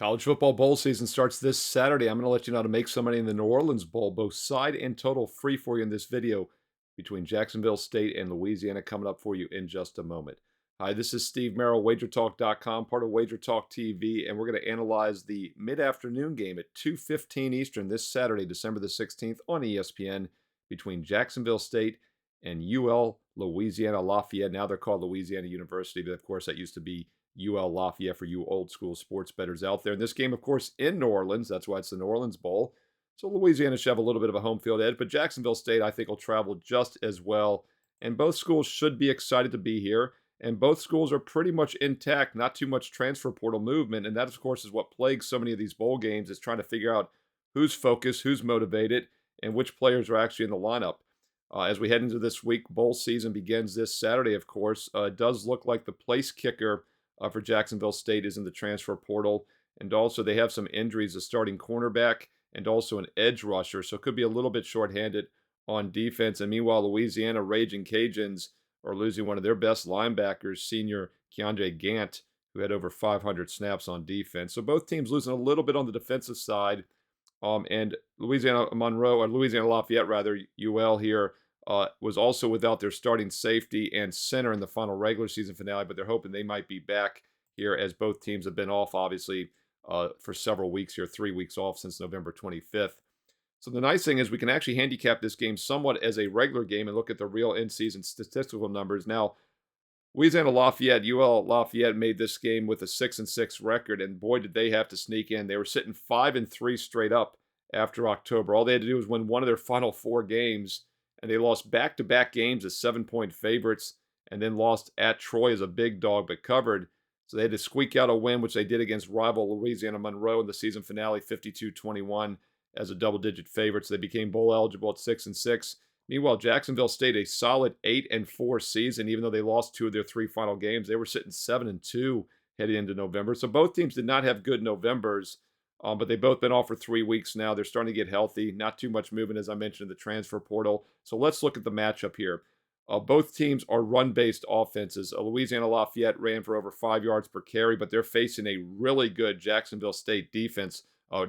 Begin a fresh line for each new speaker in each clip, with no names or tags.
College football bowl season starts this Saturday. I'm going to let you know how to make some money in the New Orleans Bowl, both side and total, free for you in this video between Jacksonville State and Louisiana, coming up for you in just a moment. Hi, this is Steve Merrill, WagerTalk.com, part of Wager Talk TV, and we're going to analyze the mid-afternoon game at 2:15 Eastern this Saturday, December the 16th on ESPN between Jacksonville State and UL Louisiana Lafayette. Now they're called Louisiana University, but of course that used to be UL Lafayette for you old school sports bettors out there. And this game, of course, in New Orleans. That's why it's the New Orleans Bowl. So Louisiana should have a little bit of a home field edge, but Jacksonville State, I think, will travel just as well. And both schools should be excited to be here. And both schools are pretty much intact, not too much transfer portal movement. And that, of course, is what plagues so many of these bowl games, is trying to figure out who's focused, who's motivated, and which players are actually in the lineup. As we head into this week, bowl season begins this Saturday, of course. It does look like the place kicker for Jacksonville State is in the transfer portal. And also they have some injuries, a starting cornerback and also an edge rusher. So it could be a little bit shorthanded on defense. And meanwhile, Louisiana Ragin Cajuns are losing one of their best linebackers, senior Keandre Gant, who had over 500 snaps on defense. So both teams losing a little bit on the defensive side. And Louisiana Lafayette, rather, UL here, was also without their starting safety and center in the final regular season finale, but they're hoping they might be back here as both teams have been off, obviously, for several weeks here, 3 weeks off since November 25th. So the nice thing is we can actually handicap this game somewhat as a regular game and look at the real in-season statistical numbers. Now, Louisiana Lafayette, UL Lafayette made this game with a 6-6 record, and boy, did they have to sneak in. They were sitting 5-3 straight up after October. All they had to do was win one of their final 4 games, and they lost back-to-back games as 7-point favorites and then lost at Troy as a big dog but covered. So they had to squeak out a win, which they did against rival Louisiana Monroe in the season finale, 52-21, as a double-digit favorite. So they became bowl eligible at 6-6. Meanwhile, Jacksonville State, a solid 8-4 season, even though they lost 2 of their 3 final games. They were sitting 7-2 heading into November. So both teams did not have good Novembers. But they've both been off for 3 weeks now. They're starting to get healthy. Not too much movement, as I mentioned, in the transfer portal. So let's look at the matchup here. Both teams are run-based offenses. Louisiana Lafayette ran for over 5 yards per carry, but they're facing a really good Jacksonville State defense,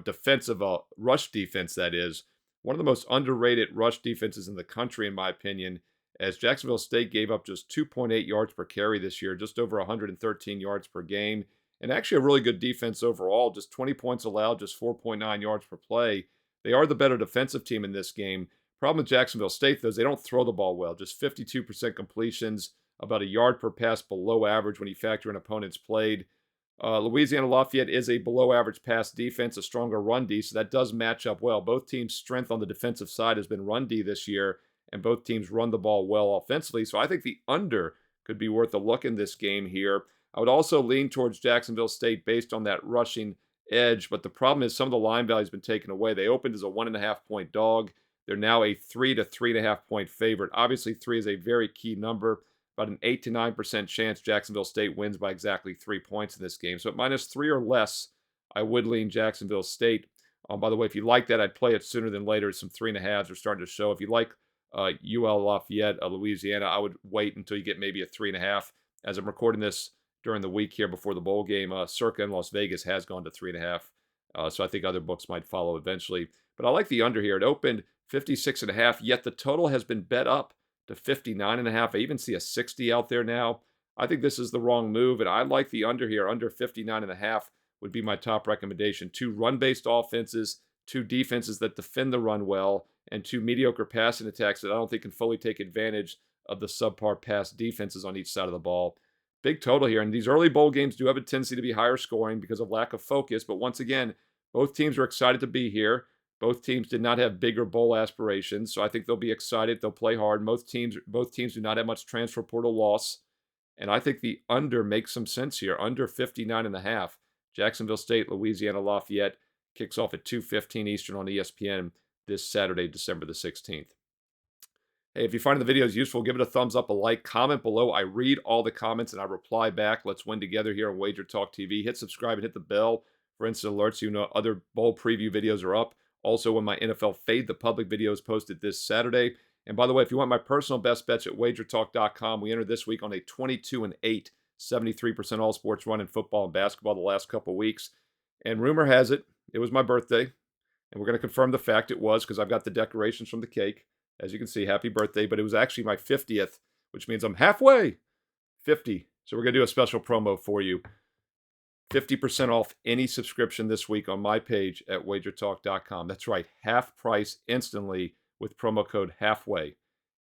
defensive rush defense, that is. One of the most underrated rush defenses in the country, in my opinion, as Jacksonville State gave up just 2.8 yards per carry this year, just over 113 yards per game. And actually a really good defense overall, just 20 points allowed, just 4.9 yards per play. They are the better defensive team in this game. Problem with Jacksonville State, though, is they don't throw the ball well. Just 52% completions, about a yard per pass below average when you factor in opponents played. Louisiana Lafayette is a below-average pass defense, a stronger run D, so that does match up well. Both teams' strength on the defensive side has been run D this year, and both teams run the ball well offensively. So I think the under could be worth a look in this game here. I would also lean towards Jacksonville State based on that rushing edge, but the problem is some of the line value has been taken away. They opened as a 1.5-point dog. They're now a 3 to 3.5-point favorite. Obviously, 3 is a very key number. About an 8 to 9% chance Jacksonville State wins by exactly 3 points in this game. So at -3 or less, I would lean Jacksonville State. By the way, if you like that, I'd play it sooner than later. Some 3.5s are starting to show. If you like UL Lafayette, Louisiana, I would wait until you get maybe a 3.5. As I'm recording this during the week here before the bowl game, Circa in Las Vegas has gone to 3.5. So I think other books might follow eventually. But I like the under here. It opened 56.5, yet the total has been bet up to 59.5. I even see a 60 out there now. I think this is the wrong move, and I like the under here. Under 59.5 would be my top recommendation. 2 run-based offenses, 2 defenses that defend the run well, and 2 mediocre passing attacks that I don't think can fully take advantage of the subpar pass defenses on each side of the ball. Big total here, and these early bowl games do have a tendency to be higher scoring because of lack of focus, but once again, both teams are excited to be here. Both teams did not have bigger bowl aspirations, so I think they'll be excited. They'll play hard. Both teams do not have much transfer portal loss, and I think the under makes some sense here. Under 59.5. Jacksonville State, Louisiana Lafayette kicks off at 2:15 Eastern on ESPN this Saturday, December the 16th. Hey, if you find the videos useful, give it a thumbs up, a like, comment below. I read all the comments and I reply back. Let's win together here on Wager Talk TV. Hit subscribe and hit the bell for instant alerts so you know other bowl preview videos are up. Also, when my NFL Fade the Public video is posted this Saturday. And by the way, if you want my personal best bets at wagertalk.com, we entered this week on a 22-8, 73% all sports run in football and basketball the last couple weeks. And rumor has it, it was my birthday. And we're going to confirm the fact it was because I've got the decorations from the cake. As you can see, happy birthday. But it was actually my 50th, which means I'm halfway 50. So we're going to do a special promo for you. 50% off any subscription this week on my page at wagertalk.com. That's right, half price instantly with promo code HALFWAY.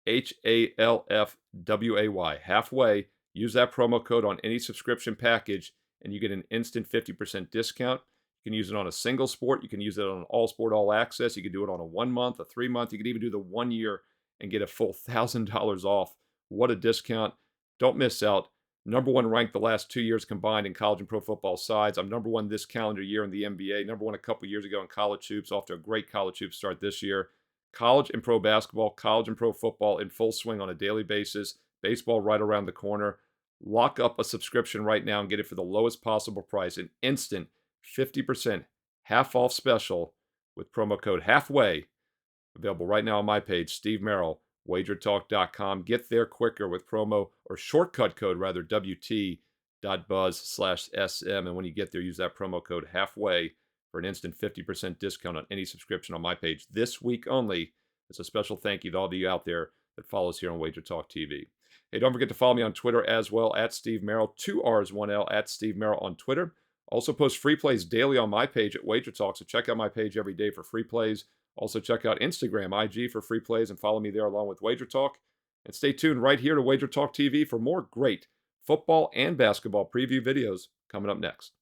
HALFWAY. Halfway. Use that promo code on any subscription package and you get an instant 50% discount. You can use it on a single sport. You can use it on an all sport, all access. You can do it on a 1 month, a 3 month. You can even do the 1 year and get a full $1,000 off. What a discount. Don't miss out. Number one ranked the last 2 years combined in college and pro football sides. I'm number one this calendar year in the NBA. Number one a couple years ago in college hoops. Off to a great college hoops start this year. College and pro basketball, college and pro football in full swing on a daily basis. Baseball right around the corner. Lock up a subscription right now and get it for the lowest possible price. An instant 50% half off special with promo code HALFWAY. Available right now on my page, Steve Merrill, wagertalk.com. Get there quicker with promo or shortcut code rather, WT.buzz/SM. And when you get there, use that promo code HALFWAY for an instant 50% discount on any subscription on my page this week only. It's a special thank you to all of you out there that follow us here on Wager Talk TV. Hey, don't forget to follow me on Twitter as well, at Steve Merrill, 2 R's, 1 L, at Steve Merrill on Twitter. Also post free plays daily on my page at Wager Talk, so check out my page every day for free plays. Also check out Instagram, IG for free plays, and follow me there along with Wager Talk. And stay tuned right here to Wager Talk TV for more great football and basketball preview videos coming up next.